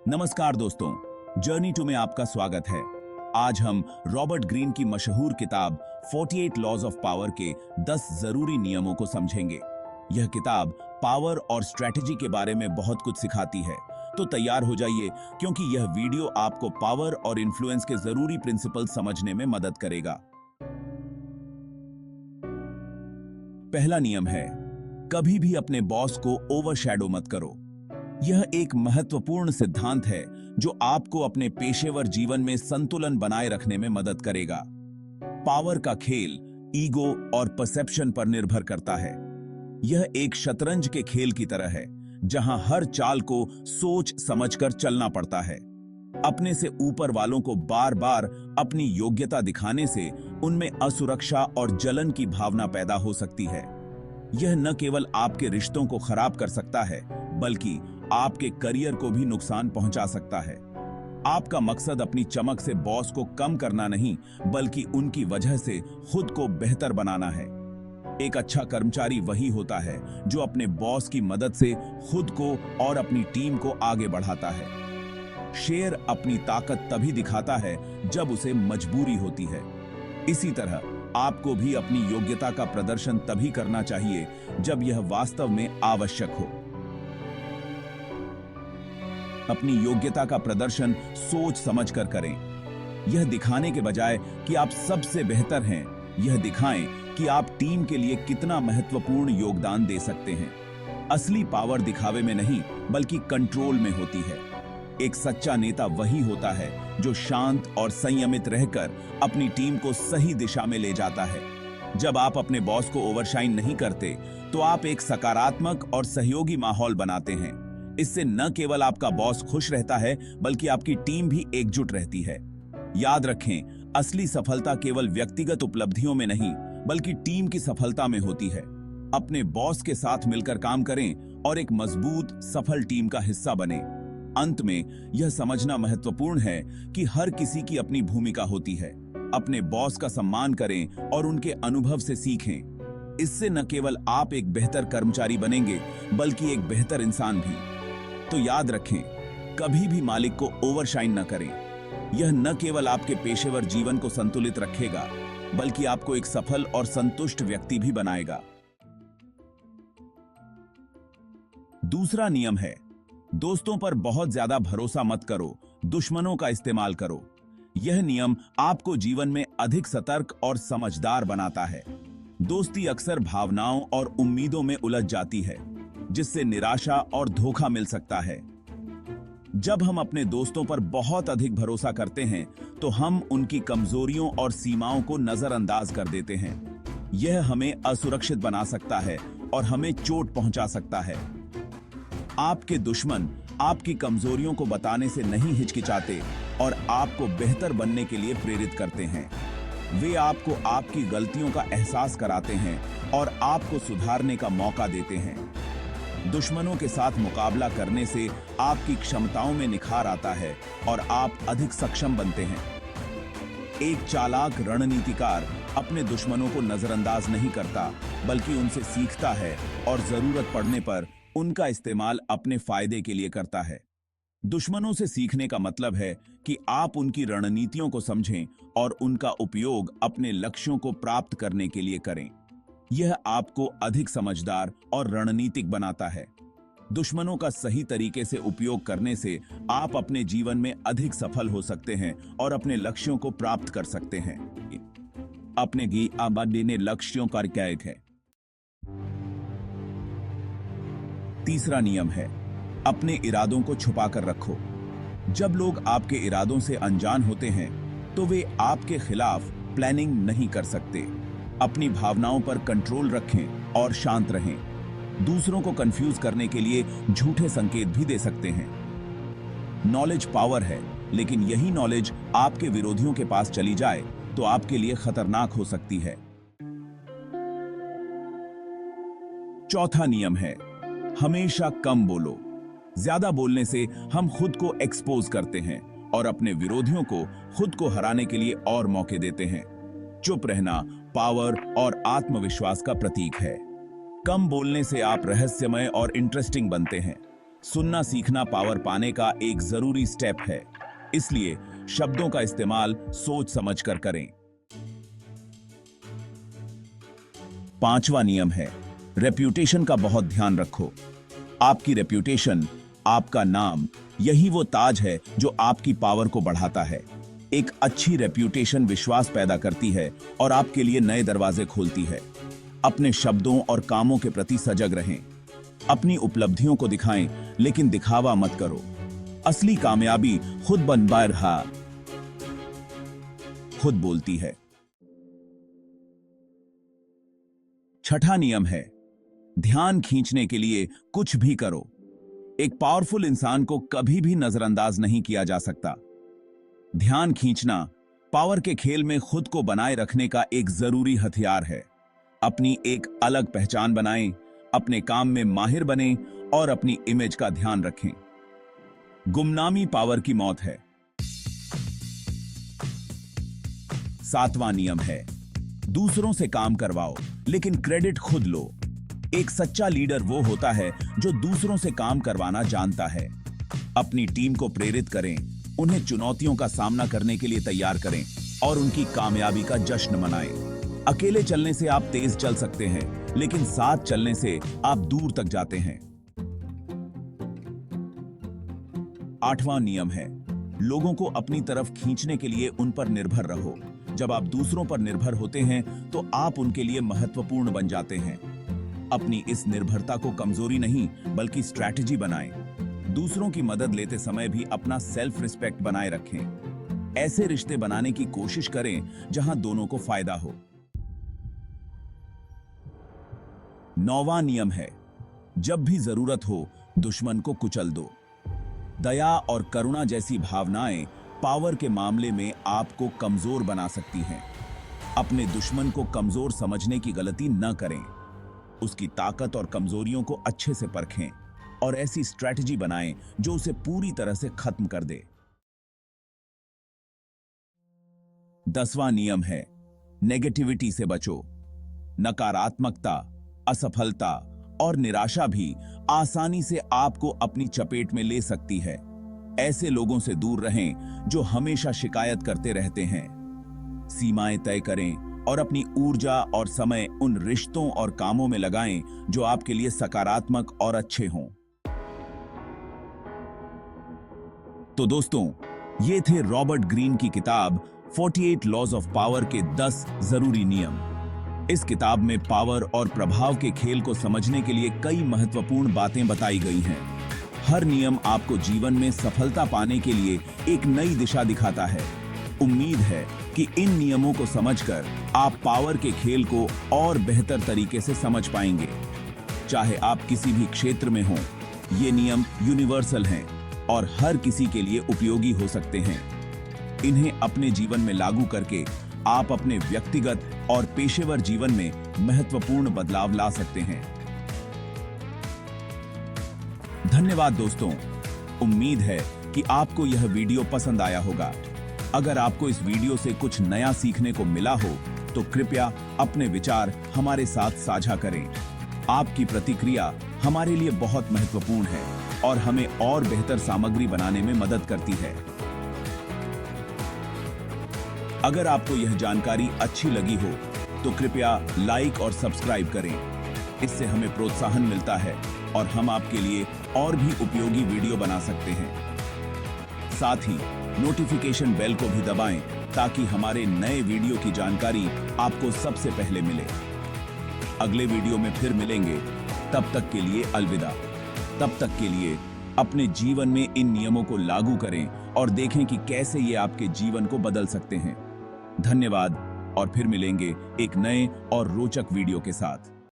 नमस्कार दोस्तों, journey to में आपका स्वागत है। आज हम रॉबर्ट ग्रीन की मशहूर किताब 48 लॉज ऑफ पावर के 10 जरूरी नियमों को समझेंगे। यह किताब पावर और स्ट्रेटजी के बारे में बहुत कुछ सिखाती है, तो तैयार हो जाइए क्योंकि यह वीडियो आपको पावर और इन्फ्लुएंस के जरूरी प्रिंसिपल समझने में मदद करेगा। पहला नियम है, कभी भी अपने बॉस को ओवरशैडो मत करो। यह एक महत्वपूर्ण सिद्धांत है जो आपको अपने पेशेवर जीवन में संतुलन बनाए रखने में मदद करेगा। पावर का खेल ईगो और परसेप्शन पर निर्भर करता है। यह एक शतरंज के खेल की तरह है जहां हर चाल को सोच समझकर चलना पड़ता है। अपने से ऊपर वालों को बार बार अपनी योग्यता दिखाने से उनमें असुरक्षा और जलन की भावना पैदा हो सकती है। यह न केवल आपके रिश्तों को खराब कर सकता है बल्कि आपके करियर को भी नुकसान पहुंचा सकता है। आपका मकसद अपनी चमक से बॉस को कम करना नहीं बल्कि उनकी वजह से खुद को बेहतर बनाना है। एक अच्छा कर्मचारी वही होता है जो अपने बॉस की मदद से खुद को और अपनी टीम को आगे बढ़ाता है। शेर अपनी ताकत तभी दिखाता है जब उसे मजबूरी होती है। इसी तरह आपको भी अपनी योग्यता का प्रदर्शन तभी करना चाहिए जब यह वास्तव में आवश्यक हो। अपनी योग्यता का प्रदर्शन सोच समझकर करें। यह दिखाने के बजाय कि आप सबसे बेहतर हैं, यह दिखाएं कि आप टीम के लिए कितना महत्वपूर्ण योगदान दे सकते हैं। असली पावर दिखावे में नहीं बल्कि कंट्रोल में होती है। एक सच्चा नेता वही होता है जो शांत और संयमित रहकर अपनी टीम को सही दिशा में ले जाता है। जब आप अपने बॉस को ओवरशाइन नहीं करते तो आप एक सकारात्मक और सहयोगी माहौल बनाते हैं। इससे न केवल आपका बॉस खुश रहता है बल्कि आपकी टीम भी एकजुट रहती है। याद रखें, असली सफलता केवल व्यक्तिगत उपलब्धियों में नहीं बल्कि टीम की सफलता में होती है। अपने बॉस के साथ मिलकर काम करें और एक मजबूत सफल टीम का हिस्सा बने। अंत में यह समझना महत्वपूर्ण है कि हर किसी की अपनी भूमिका होती है। अपने बॉस का सम्मान करें और उनके अनुभव से सीखें। इससे न केवल आप एक बेहतर कर्मचारी बनेंगे बल्कि एक बेहतर इंसान भी। तो याद रखें, कभी भी मालिक को ओवरशाइन न करें। यह न केवल आपके पेशेवर जीवन को संतुलित रखेगा बल्कि आपको एक सफल और संतुष्ट व्यक्ति भी बनाएगा। दूसरा नियम है, दोस्तों पर बहुत ज्यादा भरोसा मत करो, दुश्मनों का इस्तेमाल करो। यह नियम आपको जीवन में अधिक सतर्क और समझदार बनाता है। दोस्ती अक्सर भावनाओं और उम्मीदों में उलझ जाती है जिससे निराशा और धोखा मिल सकता है। जब हम अपने दोस्तों पर बहुत अधिक भरोसा करते हैं तो हम उनकी कमजोरियों और सीमाओं को नजरअंदाज कर देते हैं। यह हमें असुरक्षित बना सकता है और हमें चोट पहुंचा सकता है। आपके दुश्मन आपकी कमजोरियों को बताने से नहीं हिचकिचाते और आपको बेहतर बनने के लिए प्रेरित करते हैं। वे आपको आपकी गलतियों का एहसास कराते हैं और आपको सुधारने का मौका देते हैं। दुश्मनों के साथ मुकाबला करने से आपकी क्षमताओं में निखार आता है और आप अधिक सक्षम बनते हैं। एक चालाक रणनीतिकार अपने दुश्मनों को नजरअंदाज नहीं करता बल्कि उनसे सीखता है और जरूरत पड़ने पर उनका इस्तेमाल अपने फायदे के लिए करता है। दुश्मनों से सीखने का मतलब है कि आप उनकी रणनीतियों को समझें और उनका उपयोग अपने लक्ष्यों को प्राप्त करने के लिए करें। यह आपको अधिक समझदार और रणनीतिक बनाता है। दुश्मनों का सही तरीके से उपयोग करने से आप अपने जीवन में अधिक सफल हो सकते हैं और अपने लक्ष्यों को प्राप्त कर सकते हैं। अपने की आबादी ने लक्ष्यों का कैद है। तीसरा नियम है, अपने इरादों को छुपाकर रखो। जब लोग आपके इरादों से अनजान होते हैं तो वे आपके खिलाफ प्लानिंग नहीं कर सकते। अपनी भावनाओं पर कंट्रोल रखें और शांत रहें। दूसरों को कंफ्यूज करने के लिए झूठे संकेत भी दे सकते हैं। नॉलेज पावर है, लेकिन यही नॉलेज आपके विरोधियों के पास चली जाए तो आपके लिए खतरनाक हो सकती है। चौथा नियम है, हमेशा कम बोलो। ज्यादा बोलने से हम खुद को एक्सपोज करते हैं और अपने विरोधियों को खुद को हराने के लिए और मौके देते हैं। चुप रहना पावर और आत्मविश्वास का प्रतीक है। कम बोलने से आप रहस्यमय और इंटरेस्टिंग बनते हैं। सुनना सीखना पावर पाने का एक जरूरी स्टेप है, इसलिए शब्दों का इस्तेमाल सोच समझ कर करें। 5वां नियम है, रेप्यूटेशन का बहुत ध्यान रखो। आपकी रेप्यूटेशन, आपका नाम, यही वो ताज है जो आपकी पावर को बढ़ाता है। एक अच्छी रेप्यूटेशन विश्वास पैदा करती है और आपके लिए नए दरवाजे खोलती है। अपने शब्दों और कामों के प्रति सजग रहें। अपनी उपलब्धियों को दिखाएं, लेकिन दिखावा मत करो। असली कामयाबी खुद खुद बोलती है। 6ठा नियम है, ध्यान खींचने के लिए कुछ भी करो। एक पावरफुल इंसान को कभी भी नजरअंदाज नहीं किया जा सकता। ध्यान खींचना पावर के खेल में खुद को बनाए रखने का एक जरूरी हथियार है। अपनी एक अलग पहचान बनाएं, अपने काम में माहिर बनें और अपनी इमेज का ध्यान रखें। गुमनामी पावर की मौत है। 7वां नियम है, दूसरों से काम करवाओ लेकिन क्रेडिट खुद लो। एक सच्चा लीडर वो होता है जो दूसरों से काम करवाना जानता है। अपनी टीम को प्रेरित करें, उन्हें चुनौतियों का सामना करने के लिए तैयार करें और उनकी कामयाबी का जश्न मनाएं। अकेले चलने से आप तेज चल सकते हैं, लेकिन साथ चलने से आप दूर तक जाते हैं। 8वां नियम है, लोगों को अपनी तरफ खींचने के लिए उन पर निर्भर रहो। जब आप दूसरों पर निर्भर होते हैं तो आप उनके लिए महत्वपूर्ण बन जाते हैं। अपनी इस निर्भरता को कमजोरी नहीं बल्कि स्ट्रैटेजी बनाएं। दूसरों की मदद लेते समय भी अपना सेल्फ रिस्पेक्ट बनाए रखें। ऐसे रिश्ते बनाने की कोशिश करें जहां दोनों को फायदा हो। 9वां नियम है, जब भी जरूरत हो दुश्मन को कुचल दो। दया और करुणा जैसी भावनाएं पावर के मामले में आपको कमजोर बना सकती हैं। अपने दुश्मन को कमजोर समझने की गलती न करें। उसकी ताकत और कमजोरियों को अच्छे से परखें और ऐसी स्ट्रैटेजी बनाएं जो उसे पूरी तरह से खत्म कर दे। 10वां नियम है, नेगेटिविटी से बचो। नकारात्मकता, असफलता और निराशा भी आसानी से आपको अपनी चपेट में ले सकती है। ऐसे लोगों से दूर रहें जो हमेशा शिकायत करते रहते हैं। सीमाएं तय करें और अपनी ऊर्जा और समय उन रिश्तों और कामों में लगाएं जो आपके लिए सकारात्मक और अच्छे हों। तो दोस्तों, ये थे रॉबर्ट ग्रीन की किताब 48 लॉज ऑफ पावर के 10 जरूरी नियम। इस किताब में पावर और प्रभाव के खेल को समझने के लिए कई महत्वपूर्ण बातें बताई गई हैं। हर नियम आपको जीवन में सफलता पाने के लिए एक नई दिशा दिखाता है। उम्मीद है कि इन नियमों को समझकर आप पावर के खेल को और बेहतर तरीके से समझ पाएंगे। चाहे आप किसी भी क्षेत्र में हों, ये नियम यूनिवर्सल हैं और हर किसी के लिए उपयोगी हो सकते हैं। इन्हें अपने जीवन में लागू करके आप अपने व्यक्तिगत और पेशेवर जीवन में महत्वपूर्ण बदलाव ला सकते हैं। धन्यवाद दोस्तों, उम्मीद है कि आपको यह वीडियो पसंद आया होगा। अगर आपको इस वीडियो से कुछ नया सीखने को मिला हो तो कृपया अपने विचार हमारे साथ साझा करें। आपकी प्रतिक्रिया हमारे लिए बहुत महत्वपूर्ण है और हमें और बेहतर सामग्री बनाने में मदद करती है। अगर आपको यह जानकारी अच्छी लगी हो तो कृपया लाइक और सब्सक्राइब करें। इससे हमें प्रोत्साहन मिलता है और हम आपके लिए और भी उपयोगी वीडियो बना सकते हैं। साथ ही नोटिफिकेशन बेल को भी दबाएं ताकि हमारे नए वीडियो की जानकारी आपको सबसे पहले मिले। अगले वीडियो में फिर मिलेंगे, तब तक के लिए अलविदा। तब तक के लिए अपने जीवन में इन नियमों को लागू करें और देखें कि कैसे ये आपके जीवन को बदल सकते हैं। धन्यवाद और फिर मिलेंगे एक नए और रोचक वीडियो के साथ।